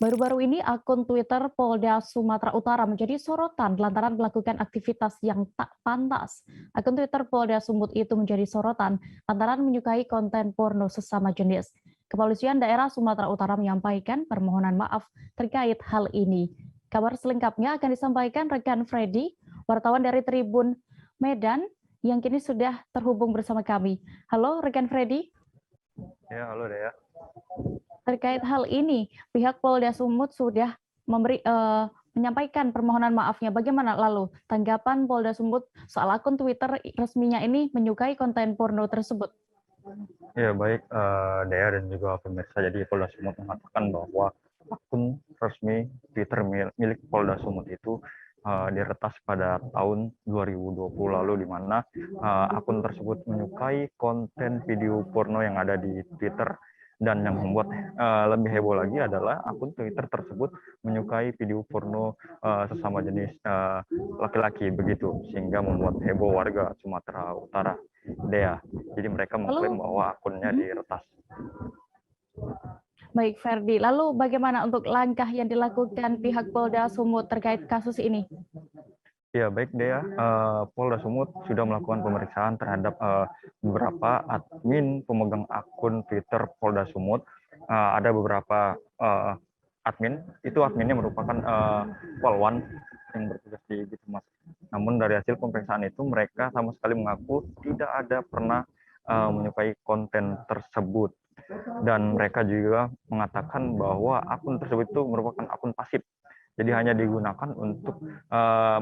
Baru-baru ini akun Twitter Polda Sumatera Utara menjadi sorotan lantaran melakukan aktivitas yang tak pantas. Akun Twitter Polda Sumut itu menjadi sorotan lantaran menyukai konten porno sesama jenis. Kepolisian daerah Sumatera Utara menyampaikan permohonan maaf terkait hal ini. Kabar selengkapnya akan disampaikan rekan Freddy, wartawan dari Tribun Medan, yang kini sudah terhubung bersama kami. Halo rekan Freddy. Ya, halo Dea. Terkait hal ini, pihak Polda Sumut sudah menyampaikan permohonan maafnya. Bagaimana lalu tanggapan Polda Sumut soal akun Twitter resminya ini menyukai konten porno tersebut? Ya, baik Dea dan juga pemirsa. Jadi Polda Sumut mengatakan bahwa akun resmi Twitter milik Polda Sumut itu diretas pada tahun 2020 lalu, di mana akun tersebut menyukai konten video porno yang ada di Twitter. Dan yang membuat lebih heboh lagi adalah akun Twitter tersebut menyukai video porno sesama jenis laki-laki begitu, sehingga membuat heboh warga Sumatera Utara. Dea, jadi mereka mengklaim bahwa akunnya diretas. Baik, Ferdi. Lalu bagaimana untuk langkah yang dilakukan pihak Polda Sumut terkait kasus ini? Ya, baik Dea, Polda Sumut sudah melakukan pemeriksaan terhadap beberapa admin pemegang akun Twitter Polda Sumut. Ada beberapa admin, itu adminnya merupakan polwan yang bertugas di Bitumas. Namun dari hasil pemeriksaan itu mereka sama sekali mengaku tidak ada pernah menyukai konten tersebut. Dan mereka juga mengatakan bahwa akun tersebut itu merupakan akun pasif. Jadi hanya digunakan untuk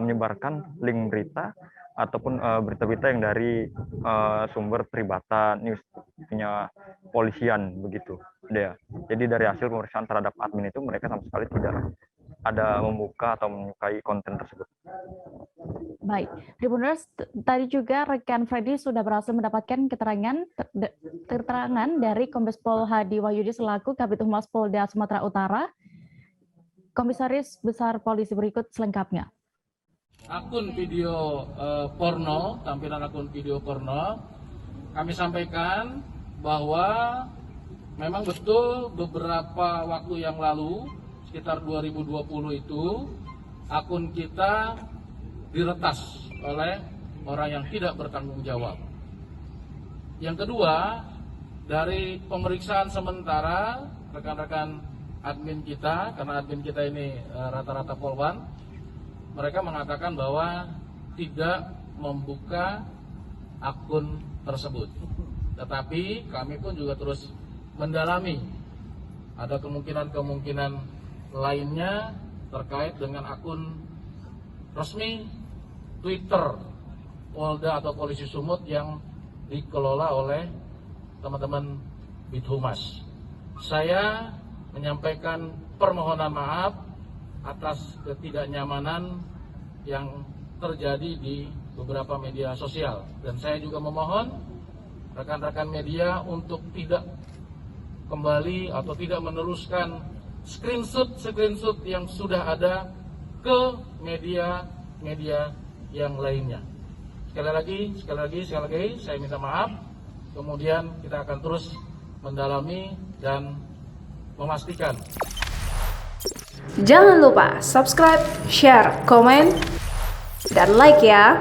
menyebarkan link berita ataupun berita-berita yang dari sumber peribatan, news punya polisian begitu, Dea. Jadi dari hasil pemeriksaan terhadap admin itu mereka sama sekali tidak ada membuka atau menyukai konten tersebut. Baik, Tribuners, tadi juga rekan Freddy sudah berhasil mendapatkan keterangan dari Kombes Pol Hadi Wahyudi selaku Kabid Humas Polda Sumatera Utara. Komisaris Besar Polisi berikut selengkapnya. Akun video porno, tampilan akun video porno, kami sampaikan bahwa memang betul beberapa waktu yang lalu, sekitar 2020 itu, akun kita diretas oleh orang yang tidak bertanggung jawab. Yang kedua, dari pemeriksaan sementara rekan-rekan admin kita, karena admin kita ini rata-rata polwan, mereka mengatakan bahwa tidak membuka akun tersebut. Tetapi kami pun juga terus mendalami, ada kemungkinan-kemungkinan lainnya terkait dengan akun resmi Twitter Polda atau Polisi Sumut yang dikelola oleh teman-teman Bithumas. Saya menyampaikan permohonan maaf atas ketidaknyamanan yang terjadi di beberapa media sosial, dan saya juga memohon rekan-rekan media untuk tidak kembali atau tidak meneruskan screenshot yang sudah ada ke media yang lainnya. Sekali lagi saya minta maaf. Kemudian kita akan terus mendalami dan memastikan. Jangan lupa subscribe, share, komen, dan like ya.